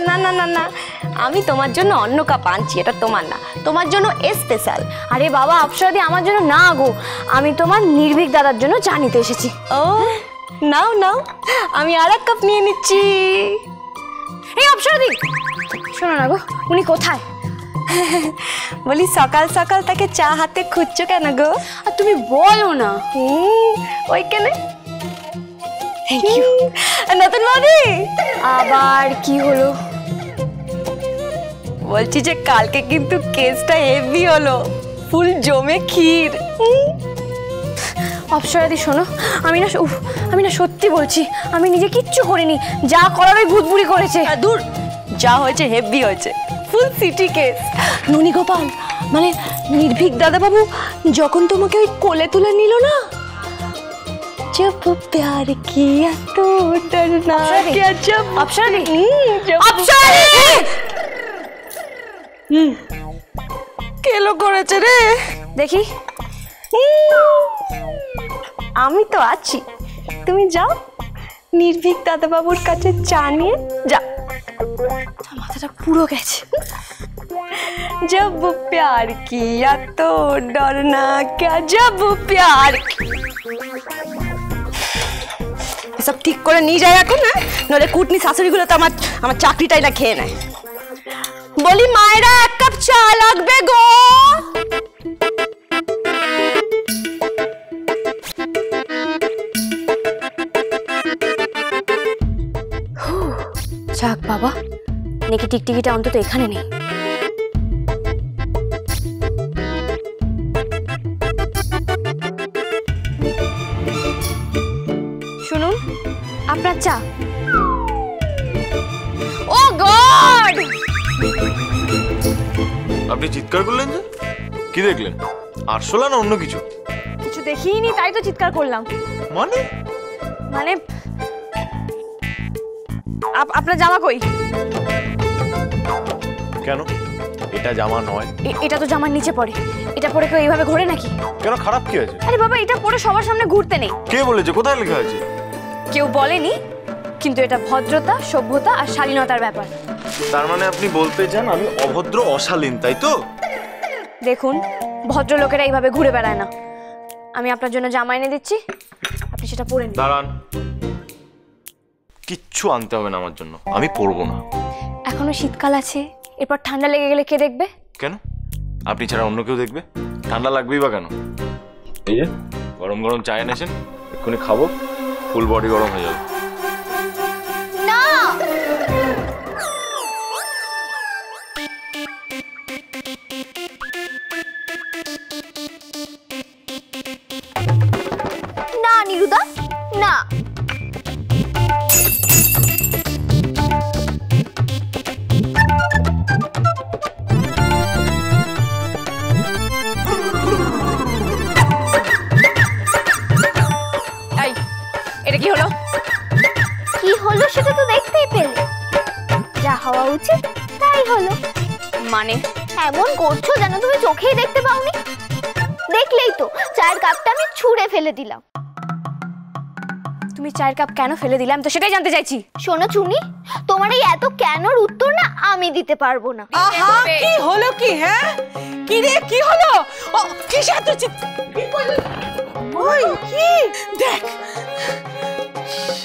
না না না না, আমি তোমার জন্য অন্য কাপ আনছি, এটা তোমার না, তোমার জন্য স্পেশাল। আরে বাবা অপ্সরাদি, আমার জন্য না গো, আমি তোমার নির্ভীক দাদার জন্য চা নিতে এসেছি। ও নাও নাও, আমি আর এক কাপ নিয়ে নিচ্ছি। এই অপ্সরাদি শোনো না গো, উনি কোথায়? বলি সকাল সকাল তাকে চা হাতে খুঁজছো কেন গো? আর তুমি বলো না। ওইখানে নতুন বৌদি, আবার কি হলো? বলছি যে কালকে কিন্তু কেসটা হেভি হলো, ফুল জমে ক্ষীর। অপ্সরাদি শোনো, আমি না সত্যি বলছি, আমি নিজে কিচ্ছু করিনি, যা করার ওই ভূতবুড়ি করেছে। দূর, যা হয়েছে হেভি হয়েছে, ফুল সিটি কেস। ননী গোপাল মানে নির্ভীক দাদা বাবু যখন তোমাকে ওই কোলে তুলে নিল না, जब प्यार किया तो डरना क्या, जब अप्सरादी কেলো করেছে রে দেখি। আমি তো আছি, তুমি যাও নির্ভীক দাদা বাবুর কাছে চা নিয়ে যাও। মাথাটা পুরো গেছে। जब प्यार किया तो डरना क्या, जब प्यार সব ঠিক করে নিয়ে যায় এখন, না নলে কুটনি শাশুড়িগুলো তো আমার চাকরিটাই না খেয়ে নেয়। বলি মায়েরা এক কাপ চা লাগবে গো। যাক বাবা, নাকি টিকটিকিটা অন্তত এখানে নেই। শুনুন আপনার চা। ও গড, আপনি চিৎকার করলেন যে? কি দেখলেন? আরশোলা না অন্য কিছু? কিছু দেখিনি, তাই তো চিৎকার করলাম। মানে মানে আপনার জামা কই? কেন? এটা জামা নয়। এটা তো জামার নিচে পড়ে, এটা পরে কেউ এইভাবে ঘোরে নাকি? কেন, খারাপ কি আছে? আরে বাবা, এটা পরে সবার সামনে ঘুরতে নেই। কে বলেছে? কোথায় লেখা আছে? কেউ বলেনি, কিন্তু এটা ভদ্রতা, সভ্যতা আর শালীনতার ব্যাপার। তার মানে আপনি বলতে চান আমি অভদ্র, অশালীন, তাই তো? দেখুন, ভদ্রলোকেরা এইভাবে ঘুরে বেড়ায় না। আমি আপনার জন্য জামা এনে দিচ্ছি, আপনি সেটা পরে নিন। দাঁড়ান, কিচ্ছু আনতে হবে না আমার জন্য, আমি পরবো না। এখনো শীতকাল আছে, এরপর ঠান্ডা লেগে গেলে কে দেখবে? কেন? আপনি ছাড়া অন্য কেউ দেখবে? ঠান্ডা লাগবেই বা কেন? এই যে গরম গরম চা এনেছেন, এক্ষুনি খাবো, ফুল বডি গরম হয়ে যাবে। না, না নিরুদা, না। এটা কি হলো? কি হলো সেটা তো দেখতেই পেলে, যা হওয়া উচিত তাই হলো। মানে এমন করছো যেন তুমি চোখেই দেখতে পাওনি। দেখলেই তো চায়ের কাপটা আমি ছুঁড়ে ফেলে দিলাম। তুমি চায়ের কাপ কেন ফেলে দিলাম তো সেটাই জানতে চাইছি। শোনো চুনি, তোমার এই এত কেনর উত্তর না আমি দিতে পারবো না। আহা, কি হলো কি? হ্যাঁ কি রে, কি হলো? ও কি সাথে কি করলি? ওই কি দেখ,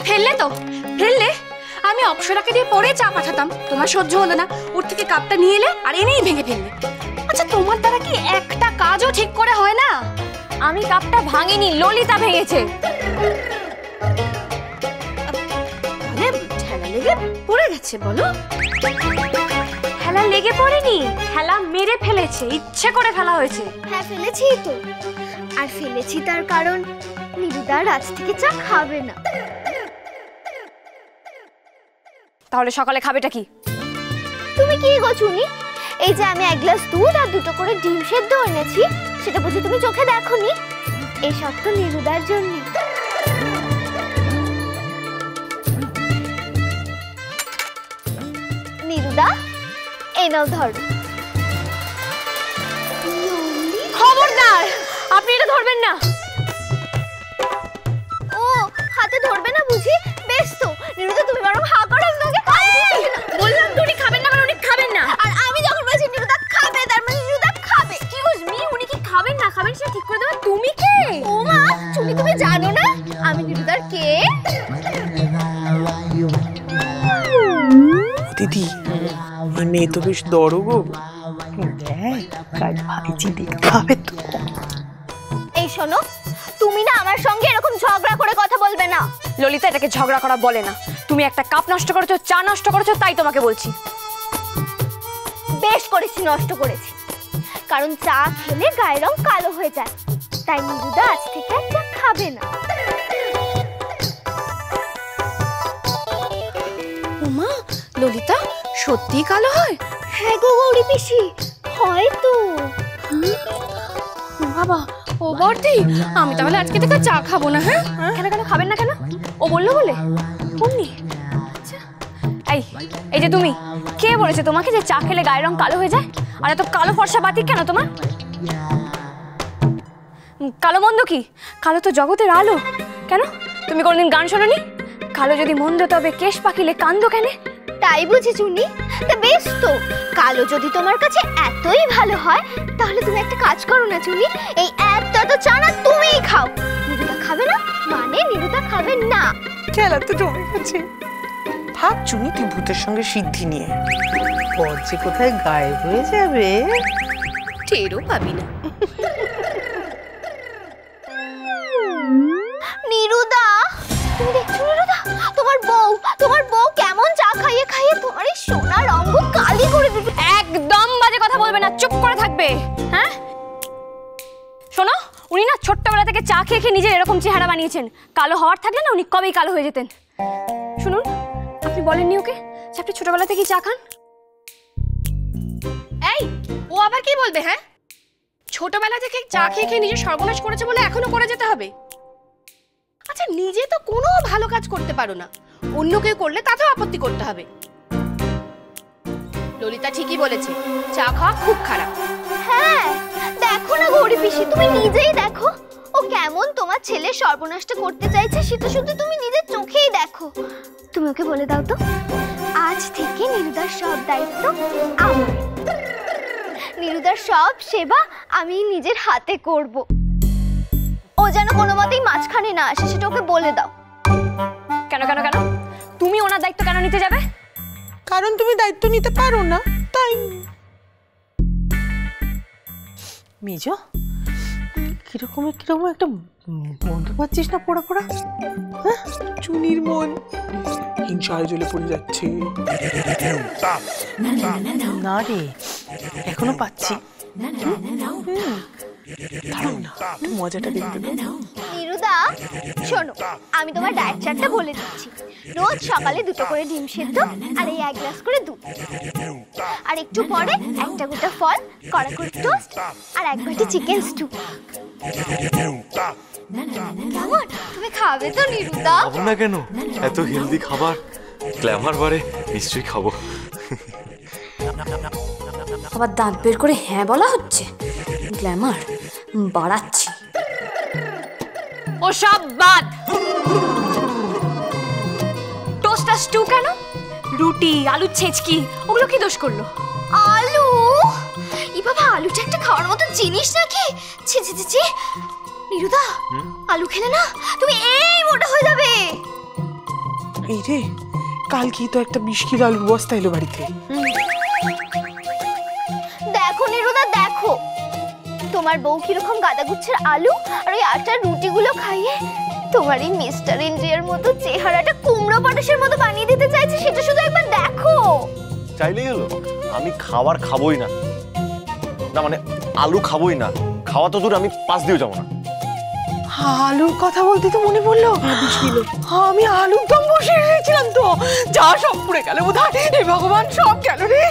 ফেললে তো ফেললে। আমি অপ্সরাকে দিয়ে পরে চা পাঠাতাম, তোমার সহ্য হলো না, ওর থেকে কাপটা নিয়ে এলে আর এনেই ভেঙে ফেললে। আচ্ছা তোমার দ্বারা কি একটা কাজও ঠিক করে হয় না? আমি কাপটা ভাঙিনি, ললিতা ভেঙেছে। ঠেলা লেগে পড়ে গেছে বলো? খেলা লেগে পড়েনি, খেলা মেরে ফেলেছে, ইচ্ছে করে ফেলা হয়েছে। হ্যাঁ ফেলেছি তো, আর ফেলেছি তার কারণ নিরুদার আজ থেকে চা খাবে না। তাহলে সকালে খাবেটা কি? তুমি কি গো চুনি, এই যে আমি এক গ্লাস দুধ আর দুটো করে ডিম সেদ্ধ এনেছি, সেটা বুঝি তুমি চোখে দেখোনি? এই সব তো নিরুদার জন্য। নিরুদা, এই নাও ধর। খবরদার, আপনি এটা ধরবেন না। ও হাতে ধরবে না বুঝি? বেশ তো নিরুদা, তুমি বরং হা করো, দিদি এই মেয়ে তো বেশ দরগো। দেখ কাজ ভাইজি দেখতে হবে তো। এই শোনো, তুমি না আমার সঙ্গে এরকম ঝগড়া করে কথা বলবে না। ললিতা, এটাকে ঝগড়া করা বলে না। তুমি একটা কাপ নষ্ট করেছো, চা নষ্ট করেছো, তাই তোমাকে বলছি। বেশ করেছি, নষ্ট করেছি, কারণ চা খেলে গায়ের রং কালো হয়ে যায়, তাই নিরুদা আজ থেকে আর চা খাবে না। ওমা, ললিতা সত্যি কালো হয়? হ্যাঁ গো গৌরী পিসি, হয়তো। বাবা, ও বর্দি, আমি তাহলে আজকে থেকে চা খাবো না। হ্যাঁ, কেন কেন খাবেন না কেন? ও বললো বলে? অমনি? আচ্ছা, এই যে তুমি, কে বলেছে তোমাকে যে চা খেলে গায়ের রং কালো হয়ে যায়? আর এত কালো ফর্সা বাতি কেন তোমার? কালো মন্দ কি? কালো তো জগতের আলো। কেন তুমি কোনদিন গান শোনোনি? কালো যদি মন্দ তবে কেশ পাকিলে কান্দ কেন? তাই বুঝি চুনি? তা বেশ তো, কালো যদি তোমার কাছে এতই ভালো হয়, তাহলে তুমি একটা কাজ করো না চুনি, এই এত চা না তুমিই খাও। নিরুদা খাবে না মানে নিরুদা খাবে না। খেলা তো জমে গেছে। থাক চুনি, তুই ভূতের সঙ্গে সিদ্ধি নিয়ে পর যে কোথায় গায়েব হয়ে যাবে টেরও পাবি না। নিরুদা, তুমি দেখছো নিরুদা, তোমার বউ কেমন চা খাইয়ে খাইয়ে তোমার এই সোনার অঙ্গ কালি করে দিবে। একদম বাজে কথা বলবে না, চুপ করে থাকবে। হ্যাঁ শোনো, উনি না ছোট্টবেলা থেকে চা খেয়ে খেয়ে নিজের এরকম চেহারা বানিয়েছেন। কালো হওয়ার থাকলে না উনি কবেই কালো হয়ে যেতেন। শুনুন, আপনি বলেননি ওকে যে আপনি ছোটবেলা থেকেই চা খান? এই, ও আবার কি বলবে? হ্যাঁ, ছোটবেলা থেকে চা খেয়ে খেয়ে নিজে সর্বনাশ করেছে বলে এখনো করে যেতে হবে? আচ্ছা, নিজে তো কোনো ভালো কাজ করতে পারো না, অন্য কেউ করলে তাতেও আপত্তি করতে হবে। ললিতা ঠিকই বলেছে, চা খাওয়া খুব খারাপ। হ্যাঁ, দেখো না গৌরী পিসি, তুমি নিজেই দেখো ও কেমন তোমার ছেলে সর্বনাশটা করতে চাইছে, সেটা শুধু তুমি নিজের চোখেই দেখো। তুমি ওকে বলে দাও তো, আজ থেকে নিরুদার সব দায়িত্ব আমার, নিরুদার সব সেবা আমি নিজের হাতে করব। ও যেন কোনো মতেই মাঝখানে না আসে, সেটা ওকে বলে দাও। কেন কেন কেন? তুমি ওনার দায়িত্ব কেন নিতে যাবে? কারণ তুমি দায়িত্ব নিতে পারো না, তাই। মেজ, কিরকম কিরকম একটা গন্ধ পাচ্ছিস না পোড়া পোড়া? হ্যাঁ, চুনির মন হিংসায় জ্বলে পড়ে যাচ্ছে। না রে, এখনো পাচ্ছি। দাঁড়াও না, একটু মজাটা দেখতে দাও। নিরুদা শোনো, আমি তোমার ডায়েট চার্টটা বলে দিচ্ছি। রোজ সকালে 2টো করে ডিম সেদ্ধ আর এই 1 গ্লাস করে দুধ, আর একটু পরে একটা গোটা ফল, কড়া করে টোস্ট আর 1 বাটি চিকেন স্টু। কেমন, তুমি খাবে তো নিরুদা? খাবো না কেন? এত হেলদি খাবার, গ্ল্যামার বারে নিশ্চয়ই খাবো। আবার দাঁত বের করে হ্যাঁ বলা হচ্ছে? গ্ল্যামার বাড়াচ্ছি। ও সব বাদ। টোস্টার স্টু কেন? রুটি, আলু ছেঁচকি, ওগুলো কি দোষ করলো? আলু? ই বাবা, আলুটা একটা খাওয়ার মতো জিনিস নাকি? ছি ছি ছি ছি। নিরুদা, আলু খেলে না তুমি এই মোটা হয়ে যাবে। এই রে, কালকেই তো একটা 20 কিলো আলুর বস্তা এলো বাড়িতে। দেখো নিরুদা, দেখো তোমার বউ কিরকম গাদা গুচ্ছের আলু আর ওই আটার রুটিগুলো খাইয়ে তোমার এই মিস্টার ইন্ডিয়ার মতো চেহারাটা কুমড়ো পটাশের মতো বানিয়ে দিতে চাইছে, সেটা শুধু একবার দেখো। চাইলেই হলো? আমি খাবার খাবোই না। না মানে আলু খাবোই না, খাওয়া তো দূর, আমি পাশ দিয়েও যাবো না। আলুর কথা বলতে তো মনে পড়লো, আমি আলুর দম বসে রেখেছিলাম তো, যা সব পুড়ে গেল বোধহয়। হে ভগবান, সব গেল রে।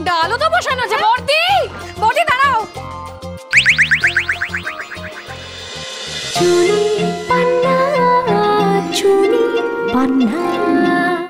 ডালও তো বসানো আছে,